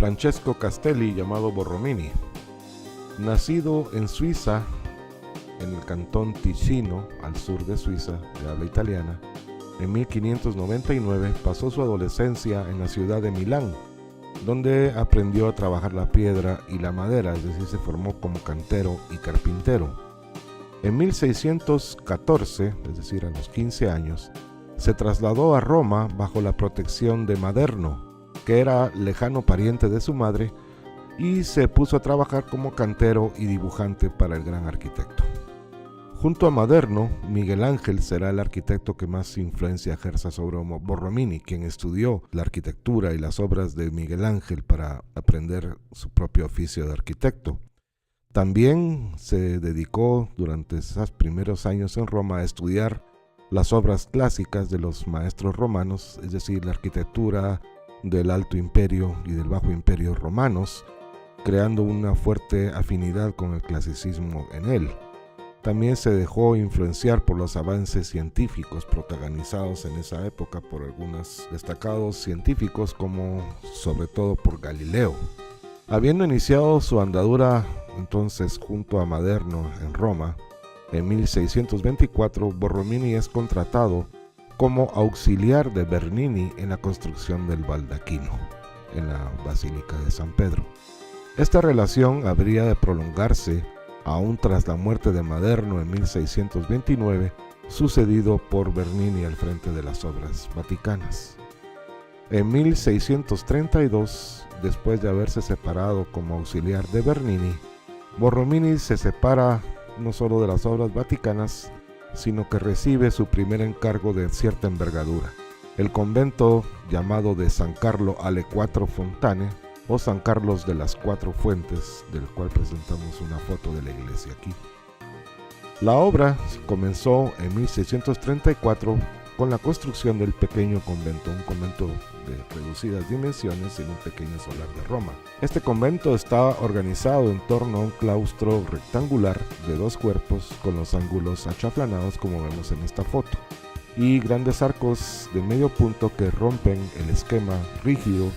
Francesco Castelli, llamado Borromini. Nacido en Suiza, en el cantón Ticino, al sur de Suiza, de habla italiana, en 1599 pasó su adolescencia en la ciudad de Milán, donde aprendió a trabajar la piedra y la madera, es decir, se formó como cantero y carpintero. En 1614, es decir, a los 15 años, se trasladó a Roma bajo la protección de Maderno, que era lejano pariente de su madre, y se puso a trabajar como cantero y dibujante para el gran arquitecto. Junto a Maderno, Miguel Ángel será el arquitecto que más influencia ejerza sobre Borromini, quien estudió la arquitectura y las obras de Miguel Ángel para aprender su propio oficio de arquitecto. También se dedicó durante esos primeros años en Roma a estudiar las obras clásicas de los maestros romanos, es decir, la arquitectura del Alto Imperio y del Bajo Imperio romanos, creando una fuerte afinidad con el clasicismo en él. También se dejó influenciar por los avances científicos protagonizados en esa época por algunos destacados científicos, como sobre todo por Galileo. Habiendo iniciado su andadura entonces junto a Maderno en Roma, en 1624 Borromini es contratado como auxiliar de Bernini en la construcción del baldaquino en la Basílica de San Pedro. Esta relación habría de prolongarse aún tras la muerte de Maderno en 1629, sucedido por Bernini al frente de las obras vaticanas. En 1632, después de haberse separado como auxiliar de Bernini, Borromini se separa no solo de las obras vaticanas, sino que recibe su primer encargo de cierta envergadura, el convento llamado de San Carlo alle Quattro Fontane, o San Carlos de las Cuatro Fuentes, del cual presentamos una foto de la iglesia aquí. La obra comenzó en 1634 con la construcción del pequeño convento, un convento de reducidas dimensiones en un pequeño solar de Roma. Este convento está organizado en torno a un claustro rectangular de 2 cuerpos con los ángulos achaflanados, como vemos en esta foto, y grandes arcos de medio punto que rompen el esquema rígido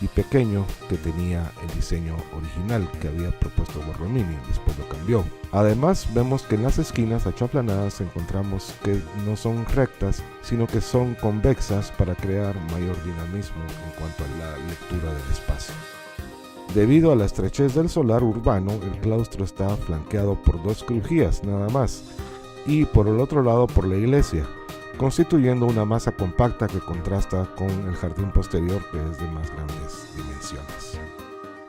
y pequeño que tenía el diseño original que había propuesto Borromini, después lo cambió. Además, vemos que en las esquinas achaflanadas encontramos que no son rectas, sino que son convexas para crear mayor dinamismo en cuanto a la lectura del espacio. Debido a la estrechez del solar urbano, el claustro está flanqueado por 2 crujías nada más, y por el otro lado por la iglesia, constituyendo una masa compacta que contrasta con el jardín posterior, que es de más grandes dimensiones.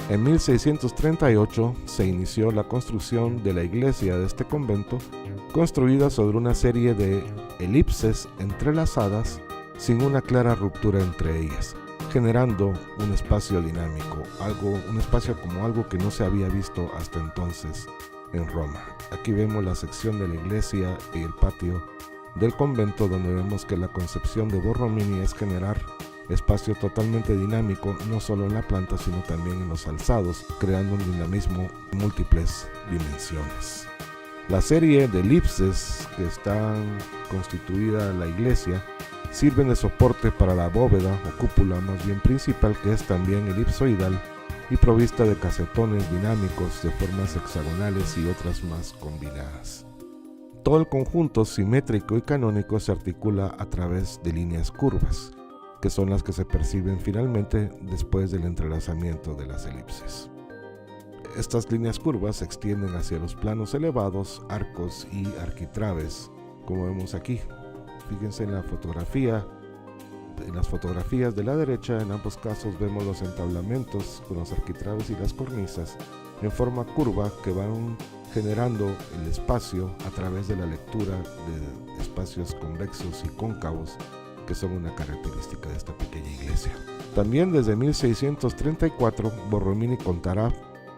En 1638 se inició la construcción de la iglesia de este convento, construida sobre una serie de elipses entrelazadas sin una clara ruptura entre ellas, generando un espacio dinámico, un espacio como algo que no se había visto hasta entonces en Roma. Aquí vemos la sección de la iglesia y el patio del convento, donde vemos que la concepción de Borromini es generar espacio totalmente dinámico, no solo en la planta, sino también en los alzados, creando un dinamismo de múltiples dimensiones. La serie de elipses que están constituida la iglesia sirven de soporte para la bóveda o cúpula más bien principal, que es también elipsoidal y provista de casetones dinámicos de formas hexagonales y otras más combinadas. Todo el conjunto simétrico y canónico se articula a través de líneas curvas, que son las que se perciben finalmente después del entrelazamiento de las elipses. Estas líneas curvas se extienden hacia los planos elevados, arcos y arquitraves, como vemos aquí. Fíjense en la fotografía. En las fotografías de la derecha, en ambos casos vemos los entablamentos con los arquitraves y las cornisas en forma curva que van generando el espacio a través de la lectura de espacios convexos y cóncavos, que son una característica de esta pequeña iglesia. También desde 1634 Borromini contará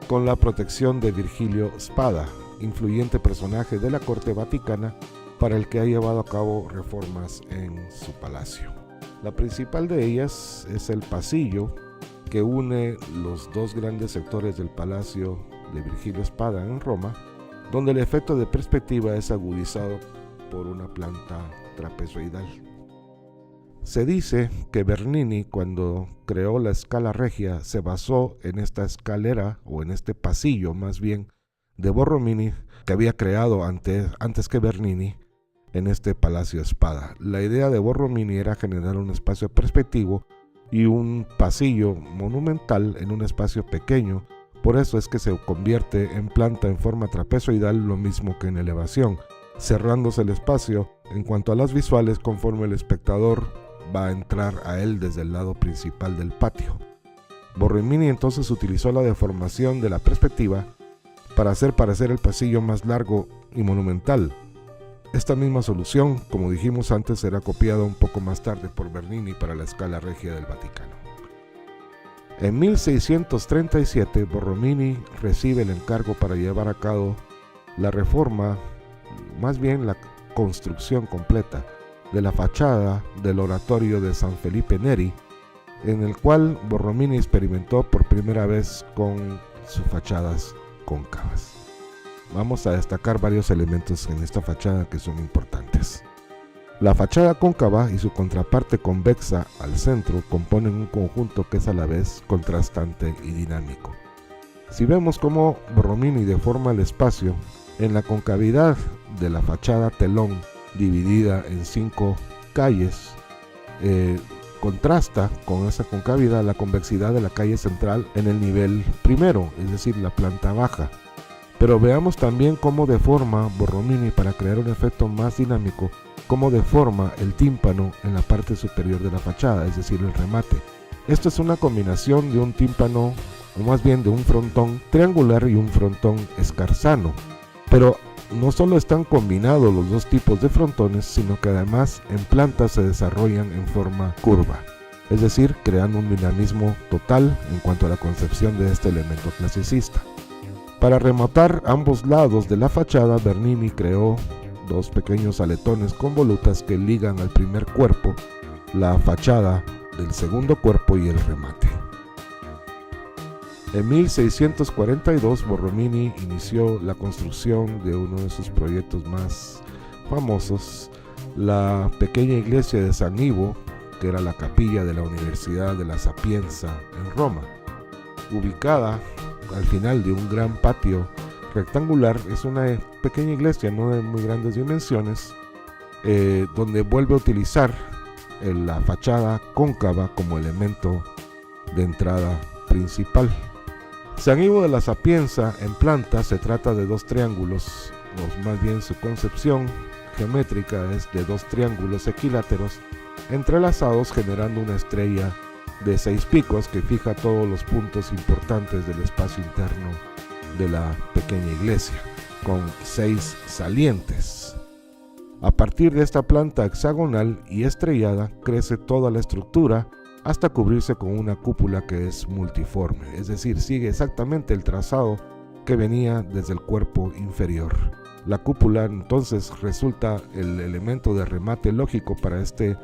con la protección de Virgilio Spada, influyente personaje de la corte vaticana, para el que ha llevado a cabo reformas en su palacio. La principal de ellas es el pasillo que une los 2 grandes sectores del palacio de Virgilio Spada en Roma, donde el efecto de perspectiva es agudizado por una planta trapezoidal. Se dice que Bernini, cuando creó la Scala Regia, se basó en esta escalera, o en este pasillo más bien, de Borromini, que había creado antes que Bernini, en este Palacio Espada. La idea de Borromini era generar un espacio perspectivo y un pasillo monumental en un espacio pequeño. Por eso es que se convierte en planta en forma trapezoidal, lo mismo que en elevación, cerrándose el espacio en cuanto a las visuales conforme el espectador va a entrar a él desde el lado principal del patio. Borromini entonces utilizó la deformación de la perspectiva para hacer parecer el pasillo más largo y monumental. Esta misma solución, como dijimos antes, será copiada un poco más tarde por Bernini para la Scala Regia del Vaticano. En 1637, Borromini recibe el encargo para llevar a cabo la reforma, más bien la construcción completa, de la fachada del oratorio de San Felipe Neri, en el cual Borromini experimentó por primera vez con sus fachadas cóncavas. Vamos a destacar varios elementos en esta fachada que son importantes. La fachada cóncava y su contraparte convexa al centro componen un conjunto que es a la vez contrastante y dinámico. Si vemos cómo Borromini deforma el espacio, en la concavidad de la fachada telón, dividida en 5 calles, contrasta con esa concavidad la convexidad de la calle central en el nivel primero, es decir, la planta baja. Pero veamos también cómo deforma Borromini, para crear un efecto más dinámico, cómo deforma el tímpano en la parte superior de la fachada, es decir, el remate. Esto es una combinación de un tímpano, o más bien de un frontón triangular y un frontón escarzano. Pero no solo están combinados los dos tipos de frontones, sino que además en planta se desarrollan en forma curva, es decir, creando un dinamismo total en cuanto a la concepción de este elemento clasicista. Para rematar ambos lados de la fachada, Bernini creó 2 pequeños aletones con volutas que ligan al primer cuerpo, la fachada del segundo cuerpo y el remate. En 1642, Borromini inició la construcción de uno de sus proyectos más famosos, la pequeña iglesia de San Ivo, que era la capilla de la Universidad de la Sapienza en Roma. Ubicada al final de un gran patio rectangular, es una pequeña iglesia no de muy grandes dimensiones, donde vuelve a utilizar la fachada cóncava como elemento de entrada principal. San Ivo de la Sapienza en planta se trata de 2 triángulos, o más bien su concepción geométrica es de 2 triángulos equiláteros entrelazados, generando una estrella de 6 picos que fija todos los puntos importantes del espacio interno de la pequeña iglesia, con 6 salientes. A partir de esta planta hexagonal y estrellada crece toda la estructura hasta cubrirse con una cúpula que es multiforme, es decir, sigue exactamente el trazado que venía desde el cuerpo inferior. La cúpula entonces resulta el elemento de remate lógico para este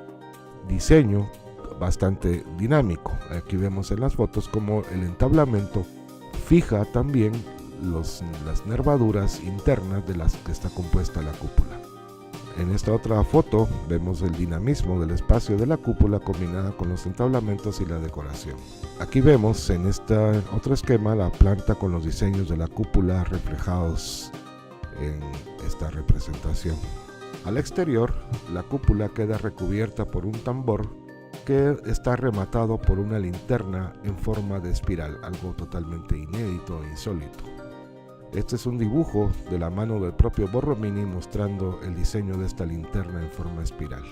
diseño bastante dinámico. Aquí vemos en las fotos como el entablamento fija también las nervaduras internas de las que está compuesta la cúpula. En esta otra foto vemos el dinamismo del espacio de la cúpula combinada con los entablamentos y la decoración. Aquí vemos en este otro esquema la planta con los diseños de la cúpula reflejados en esta representación. Al exterior, la cúpula queda recubierta por un tambor que está rematado por una linterna en forma de espiral, algo totalmente inédito e insólito. Este es un dibujo de la mano del propio Borromini mostrando el diseño de esta linterna en forma espiral.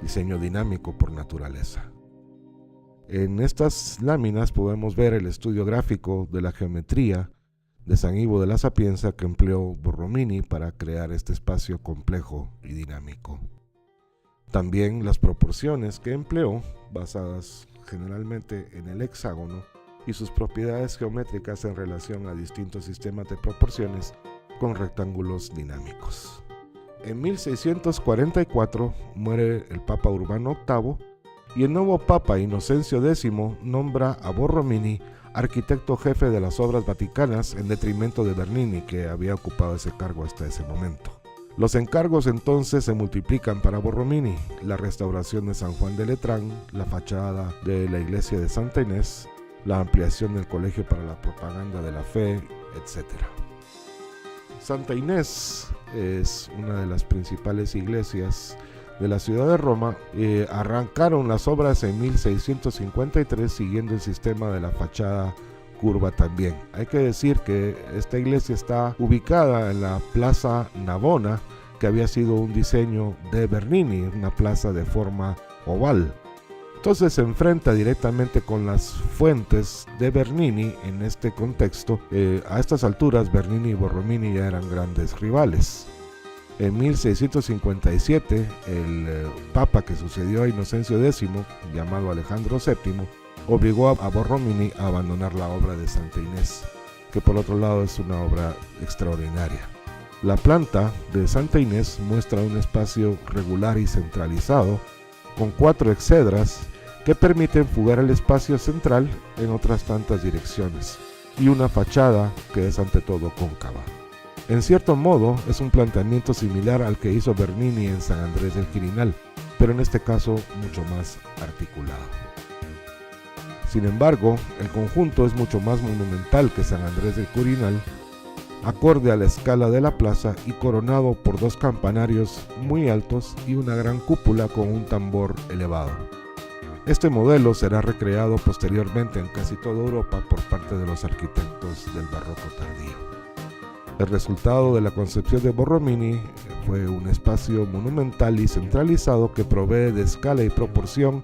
Diseño dinámico por naturaleza. En estas láminas podemos ver el estudio gráfico de la geometría de San Ivo de la Sapienza que empleó Borromini para crear este espacio complejo y dinámico. También las proporciones que empleó, basadas generalmente en el hexágono, y sus propiedades geométricas en relación a distintos sistemas de proporciones con rectángulos dinámicos. En 1644 muere el Papa Urbano VIII y el nuevo Papa Inocencio X nombra a Borromini arquitecto jefe de las obras vaticanas en detrimento de Bernini, que había ocupado ese cargo hasta ese momento. Los encargos entonces se multiplican para Borromini: la restauración de San Juan de Letrán, la fachada de la iglesia de Santa Inés, la ampliación del Colegio para la Propaganda de la Fe, etc. Santa Inés es una de las principales iglesias de la ciudad de Roma. Arrancaron las obras en 1653 siguiendo el sistema de la fachada curva también. Hay que decir que esta iglesia está ubicada en la Plaza Navona, que había sido un diseño de Bernini, una plaza de forma oval. Entonces se enfrenta directamente con las fuentes de Bernini en este contexto. A estas alturas Bernini y Borromini ya eran grandes rivales. En 1657 el papa que sucedió a Inocencio X, llamado Alejandro VII, obligó a Borromini a abandonar la obra de Santa Inés, que por otro lado es una obra extraordinaria. La planta de Santa Inés muestra un espacio regular y centralizado, con 4 exedras que permiten fugar el espacio central en otras tantas direcciones, y una fachada que es ante todo cóncava. En cierto modo es un planteamiento similar al que hizo Bernini en San Andrés del Quirinal, pero en este caso mucho más articulado. Sin embargo, el conjunto es mucho más monumental que San Andrés del Quirinal, acorde a la escala de la plaza y coronado por 2 campanarios muy altos y una gran cúpula con un tambor elevado. Este modelo será recreado posteriormente en casi toda Europa por parte de los arquitectos del barroco tardío. El resultado de la concepción de Borromini fue un espacio monumental y centralizado que provee de escala y proporción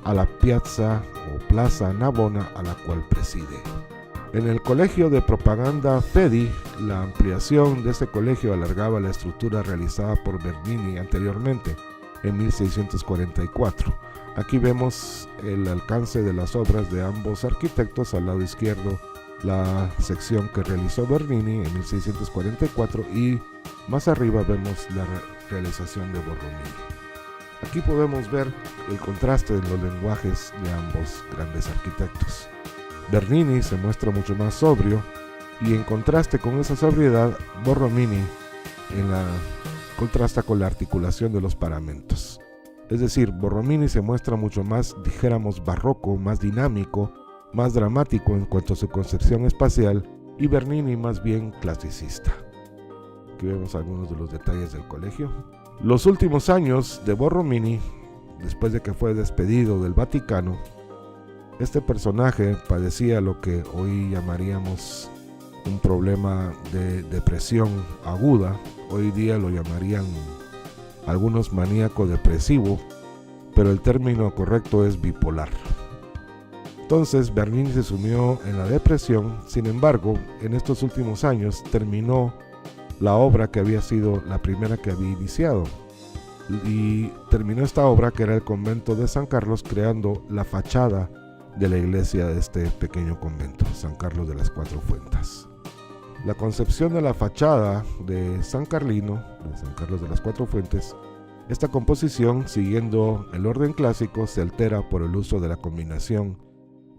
a la piazza o plaza Navona a la cual preside. En el Colegio de Propaganda Fedi, la ampliación de este colegio alargaba la estructura realizada por Bernini anteriormente, en 1644. Aquí vemos el alcance de las obras de ambos arquitectos. Al lado izquierdo, la sección que realizó Bernini en 1644 y más arriba vemos la realización de Borromini. Aquí podemos ver el contraste en los lenguajes de ambos grandes arquitectos. Bernini se muestra mucho más sobrio y en contraste con esa sobriedad, Borromini contrasta con la articulación de los paramentos. Es decir, Borromini se muestra mucho más, dijéramos, barroco, más dinámico, más dramático en cuanto a su concepción espacial, y Bernini más bien clasicista. Aquí vemos algunos de los detalles del colegio. Los últimos años de Borromini, después de que fue despedido del Vaticano, este personaje padecía lo que hoy llamaríamos un problema de depresión aguda. Hoy día lo llamarían algunos maníaco depresivo, pero el término correcto es bipolar. Entonces Bernini se sumió en la depresión. Sin embargo, en estos últimos años terminó la obra que había sido la primera que había iniciado, y terminó esta obra, que era el convento de San Carlos, creando la fachada de la iglesia de este pequeño convento, San Carlos de las Cuatro Fuentes. La concepción de la fachada de San Carlino, de San Carlos de las Cuatro Fuentes, esta composición, siguiendo el orden clásico, se altera por el uso de la combinación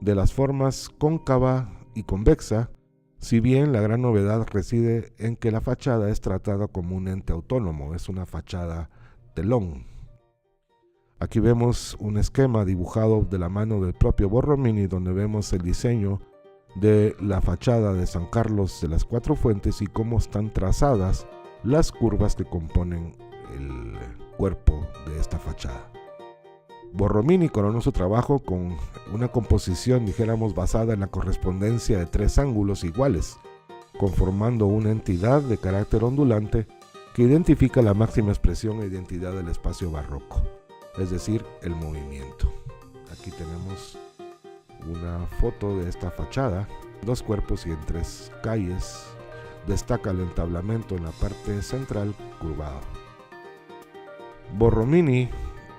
de las formas cóncava y convexa, si bien la gran novedad reside en que la fachada es tratada como un ente autónomo, es una fachada telón. Aquí vemos un esquema dibujado de la mano del propio Borromini, donde vemos el diseño de la fachada de San Carlos de las Cuatro Fuentes y cómo están trazadas las curvas que componen el cuerpo de esta fachada. Borromini coronó su trabajo con una composición, dijéramos, basada en la correspondencia de 3 ángulos iguales, conformando una entidad de carácter ondulante que identifica la máxima expresión e identidad del espacio barroco, es decir, el movimiento. Aquí tenemos una foto de esta fachada, 2 cuerpos y en 3 calles. Destaca el entablamento en la parte central curvado. Borromini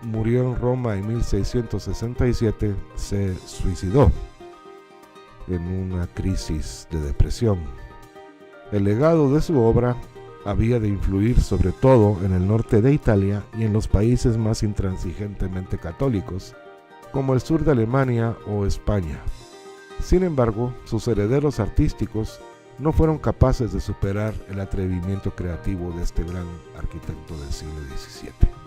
murió en Roma en 1667, se suicidó en una crisis de depresión. El legado de su obra había de influir sobre todo en el norte de Italia y en los países más intransigentemente católicos, como el sur de Alemania o España. Sin embargo, sus herederos artísticos no fueron capaces de superar el atrevimiento creativo de este gran arquitecto del siglo XVII.